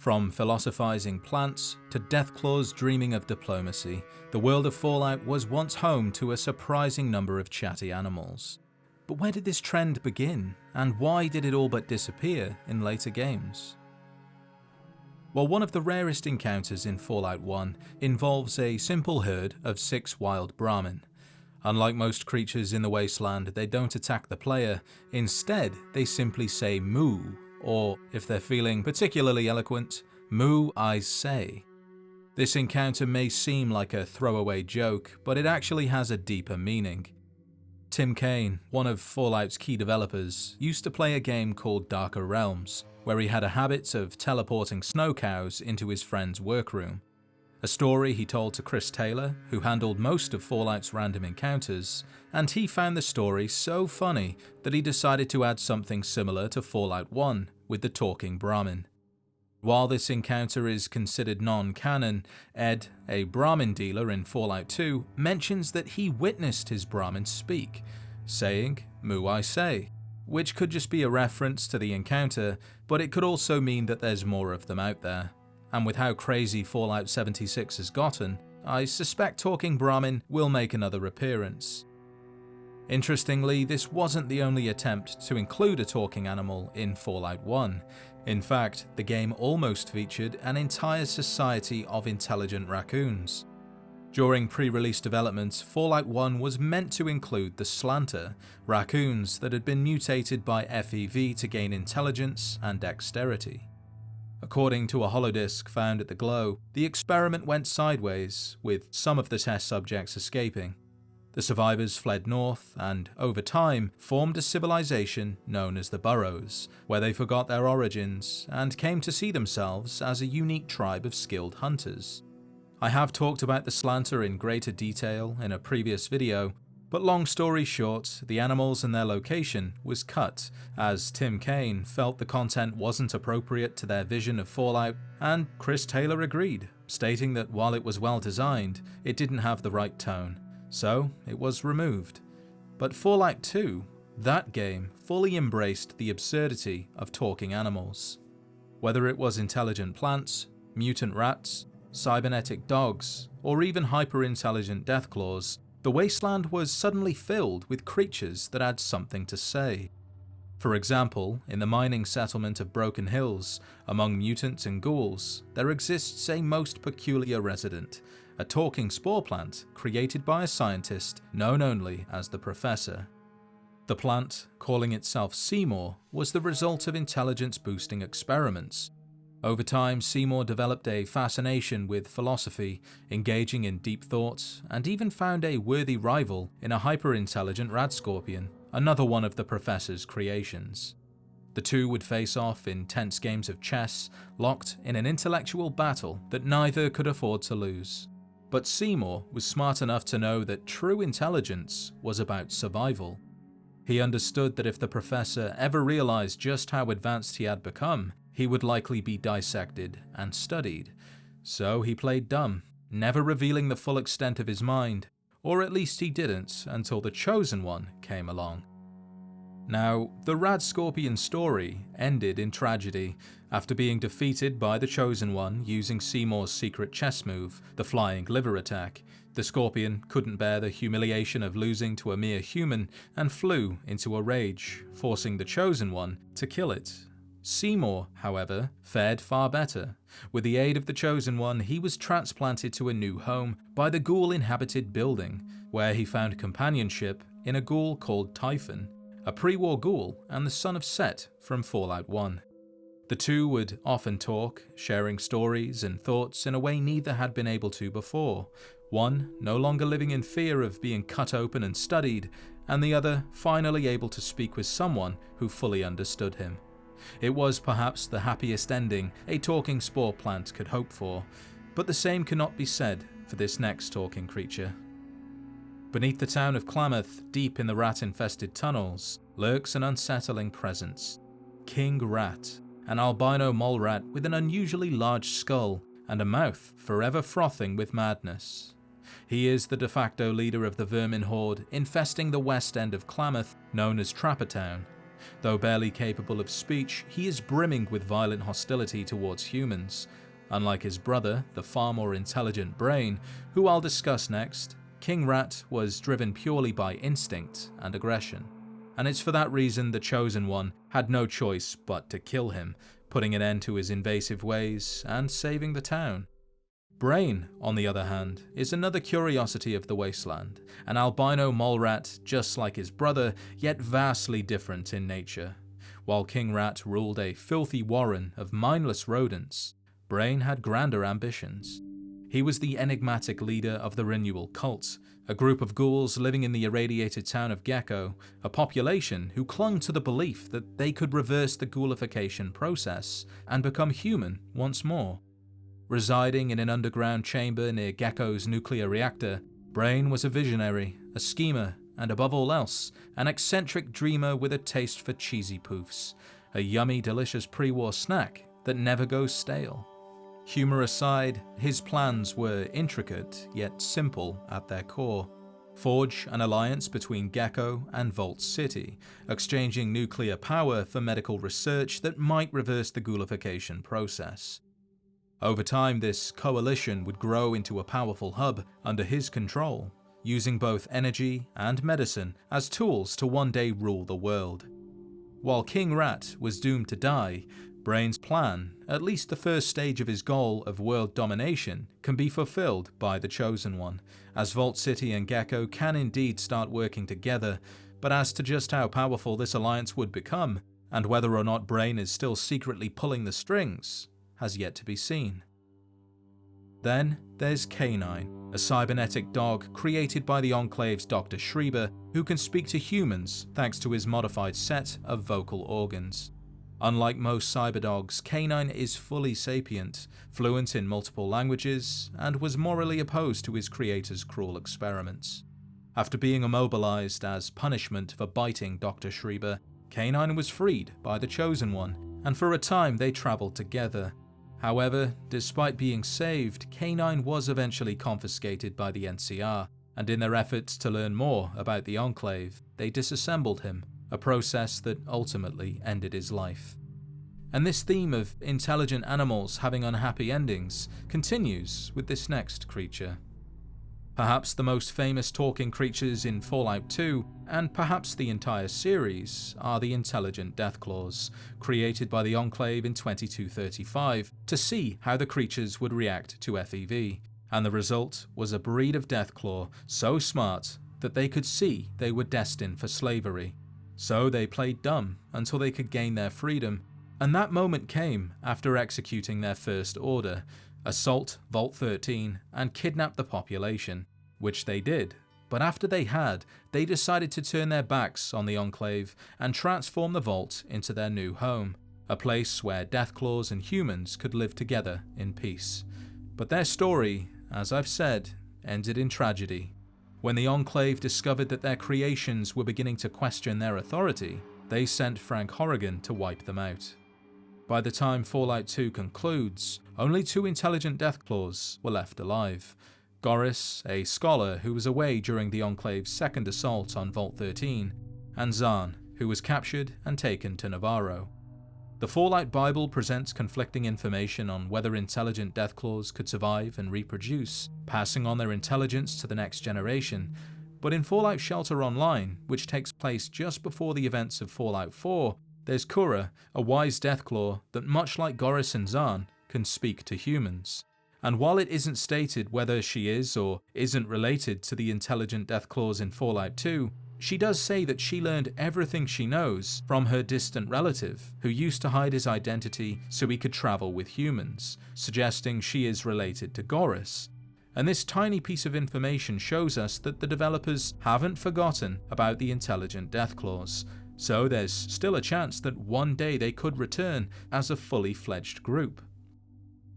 From philosophizing plants to deathclaws dreaming of diplomacy, the world of Fallout was once home to a surprising number of chatty animals. But where did this trend begin, and why did it all but disappear in later games? Well, one of the rarest encounters in Fallout 1 involves a simple herd of 6 wild Brahmin. Unlike most creatures in the wasteland, they don't attack the player. Instead, they simply say moo, or if they're feeling particularly eloquent, moo I say. This encounter may seem like a throwaway joke, but it actually has a deeper meaning. Cain, one of Fallout's key developers, used to play a game called Darker Realms, where he had a habit of teleporting snow cows into his friend's workroom. A story he told to Chris Taylor, who handled most of Fallout's random encounters, and he found the story so funny that he decided to add something similar to Fallout 1 with the Talking Brahmin. While this encounter is considered non-canon, Ed, a Brahmin dealer in Fallout 2, mentions that he witnessed his Brahmin speak, saying, "Moo I say," which could just be a reference to the encounter, but it could also mean that there's more of them out there. And with how crazy Fallout 76 has gotten, I suspect Talking Brahmin will make another appearance. Interestingly, this wasn't the only attempt to include a talking animal in Fallout 1. In fact, the game almost featured an entire society of intelligent raccoons. During pre-release development, Fallout 1 was meant to include the Slanter, raccoons that had been mutated by FEV to gain intelligence and dexterity. According to a holodisc found at the Glow, the experiment went sideways, with some of the test subjects escaping. The survivors fled north and, over time, formed a civilization known as the Burrows, where they forgot their origins and came to see themselves as a unique tribe of skilled hunters. I have talked about the Slanter in greater detail in a previous video, but long story short, the animals and their location was cut, as Cain felt the content wasn't appropriate to their vision of Fallout, and Chris Taylor agreed, stating that while it was well designed, it didn't have the right tone, so it was removed. But Fallout 2, that game, fully embraced the absurdity of talking animals. Whether it was intelligent plants, mutant rats, cybernetic dogs, or even hyper-intelligent deathclaws, the wasteland was suddenly filled with creatures that had something to say. For example, in the mining settlement of Broken Hills, among mutants and ghouls, there exists a most peculiar resident, a talking spore plant created by a scientist known only as the Professor. The plant, calling itself Seymour, was the result of intelligence-boosting experiments. Over time, Seymour developed a fascination with philosophy, engaging in deep thought, and even found a worthy rival in a hyper-intelligent rad scorpion, another one of the Professor's creations. The two would face off in tense games of chess, locked in an intellectual battle that neither could afford to lose. But Seymour was smart enough to know that true intelligence was about survival. He understood that if the Professor ever realized just how advanced he had become, he would likely be dissected and studied. So he played dumb, never revealing the full extent of his mind, or at least he didn't until the Chosen One came along. Now, the Rad Scorpion story ended in tragedy. After being defeated by the Chosen One using Seymour's secret chess move, the flying liver attack, the Scorpion couldn't bear the humiliation of losing to a mere human and flew into a rage, forcing the Chosen One to kill it. Seymour, however, fared far better. With the aid of the Chosen One, he was transplanted to a new home by the ghoul-inhabited building, where he found companionship in a ghoul called Typhon, a pre-war ghoul and the son of Set from Fallout 1. The two would often talk, sharing stories and thoughts in a way neither had been able to before, one no longer living in fear of being cut open and studied, and the other finally able to speak with someone who fully understood him. It was perhaps the happiest ending a talking spore plant could hope for, but the same cannot be said for this next talking creature. Beneath the town of Klamath, deep in the rat-infested tunnels, lurks an unsettling presence. King Rat, an albino mole rat with an unusually large skull and a mouth forever frothing with madness. He is the de facto leader of the vermin horde infesting the west end of Klamath, known as Trapper Town. Though barely capable of speech, he is brimming with violent hostility towards humans. Unlike his brother, the far more intelligent Brain, who I'll discuss next, King Rat was driven purely by instinct and aggression. And it's for that reason the Chosen One had no choice but to kill him, putting an end to his invasive ways and saving the town. Brain, on the other hand, is another curiosity of the wasteland, an albino mole rat just like his brother, yet vastly different in nature. While King Rat ruled a filthy warren of mindless rodents, Brain had grander ambitions. He was the enigmatic leader of the Renewal Cult, a group of ghouls living in the irradiated town of Gecko, a population who clung to the belief that they could reverse the ghoulification process and become human once more. Residing in an underground chamber near Gecko's nuclear reactor, Brain was a visionary, a schemer, and above all else, an eccentric dreamer with a taste for cheesy poofs, a yummy, delicious pre-war snack that never goes stale. Humor aside, his plans were intricate yet simple at their core. Forge an alliance between Gecko and Vault City, exchanging nuclear power for medical research that might reverse the ghoulification process. Over time, this coalition would grow into a powerful hub under his control, using both energy and medicine as tools to one day rule the world. While King Rat was doomed to die, Brain's plan, at least the first stage of his goal of world domination, can be fulfilled by the Chosen One, as Vault City and Gecko can indeed start working together, but as to just how powerful this alliance would become, and whether or not Brain is still secretly pulling the strings, has yet to be seen. Then there's Canine, a cybernetic dog created by the Enclave's Dr. Schreiber, who can speak to humans thanks to his modified set of vocal organs. Unlike most cyberdogs, Canine is fully sapient, fluent in multiple languages, and was morally opposed to his creator's cruel experiments. After being immobilized as punishment for biting Dr. Schreiber, Canine was freed by the Chosen One, and for a time they traveled together. However, despite being saved, Canine was eventually confiscated by the NCR, and in their efforts to learn more about the Enclave, they disassembled him, a process that ultimately ended his life. And this theme of intelligent animals having unhappy endings continues with this next creature. Perhaps the most famous talking creatures in Fallout 2, and perhaps the entire series, are the intelligent deathclaws, created by the Enclave in 2235 to see how the creatures would react to FEV, and the result was a breed of deathclaw so smart that they could see they were destined for slavery. So they played dumb until they could gain their freedom, and that moment came after executing their first order, assault Vault 13 and kidnap the population, which they did, but after they had, they decided to turn their backs on the Enclave and transform the Vault into their new home, a place where deathclaws and humans could live together in peace. But their story, as I've said, ended in tragedy. When the Enclave discovered that their creations were beginning to question their authority, they sent Frank Horrigan to wipe them out. By the time Fallout 2 concludes, only 2 intelligent deathclaws were left alive. Goris, a scholar who was away during the Enclave's second assault on Vault 13, and Zahn, who was captured and taken to Navarro. The Fallout Bible presents conflicting information on whether intelligent deathclaws could survive and reproduce, passing on their intelligence to the next generation, but in Fallout Shelter Online, which takes place just before the events of Fallout 4, there's Kura, a wise deathclaw that, much like Goris and Zahn, can speak to humans. And while it isn't stated whether she is or isn't related to the intelligent deathclaws in Fallout 2, she does say that she learned everything she knows from her distant relative, who used to hide his identity so he could travel with humans, suggesting she is related to Goris. And this tiny piece of information shows us that the developers haven't forgotten about the intelligent deathclaws, so there's still a chance that one day they could return as a fully fledged group.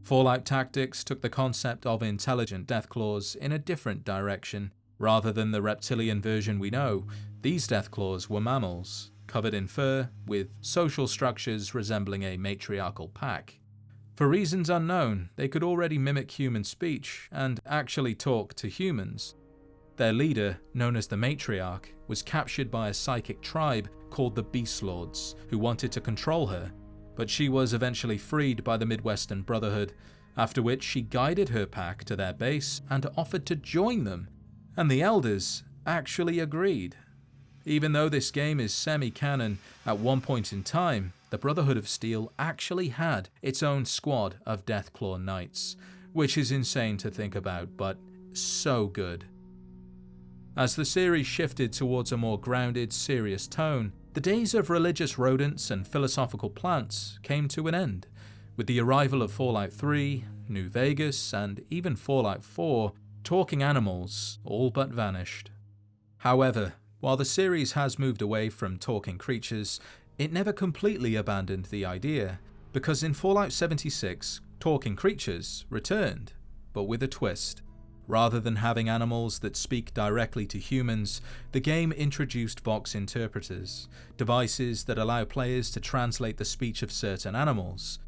Fallout Tactics took the concept of intelligent deathclaws in a different direction. Rather than the reptilian version we know, these deathclaws were mammals, covered in fur, with social structures resembling a matriarchal pack. For reasons unknown, they could already mimic human speech and actually talk to humans. Their leader, known as the Matriarch, was captured by a psychic tribe called the Beast Lords, who wanted to control her, but she was eventually freed by the Midwestern Brotherhood, after which she guided her pack to their base and offered to join them, and the Elders actually agreed. Even though this game is semi-canon, at one point in time, the Brotherhood of Steel actually had its own squad of Deathclaw Knights, which is insane to think about, but so good. As the series shifted towards a more grounded, serious tone, the days of religious rodents and philosophical plants came to an end. With the arrival of Fallout 3, New Vegas, and even Fallout 4, talking animals all but vanished. However, while the series has moved away from talking creatures, it never completely abandoned the idea, because in Fallout 76, talking creatures returned, but with a twist. Rather than having animals that speak directly to humans, the game introduced Vox interpreters, devices that allow players to translate the speech of certain animals.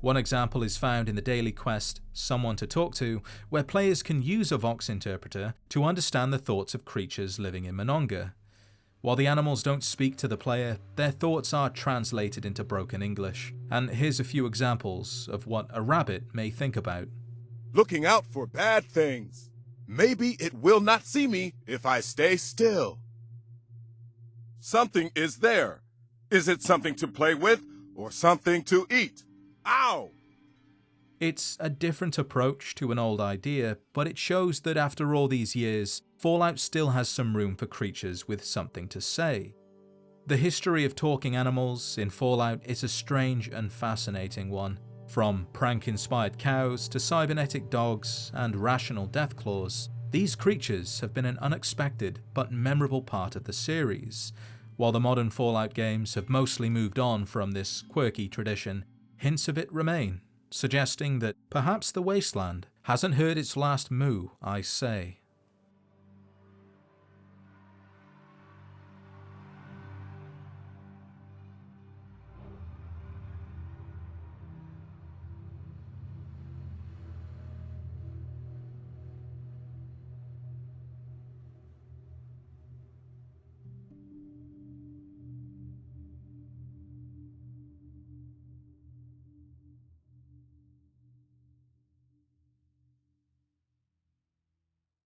One example is found in the daily quest, Someone to Talk To, where players can use a Vox interpreter to understand the thoughts of creatures living in Monongah. While the animals don't speak to the player, their thoughts are translated into broken English, and here's a few examples of what a rabbit may think about. Looking out for bad things. Maybe it will not see me if I stay still. Something is there. Is it something to play with or something to eat? Ow! It's a different approach to an old idea, but it shows that after all these years, Fallout still has some room for creatures with something to say. The history of talking animals in Fallout is a strange and fascinating one. From prank-inspired cows to cybernetic dogs and rational deathclaws, these creatures have been an unexpected but memorable part of the series. While the modern Fallout games have mostly moved on from this quirky tradition, hints of it remain, suggesting that perhaps the wasteland hasn't heard its last moo, I say.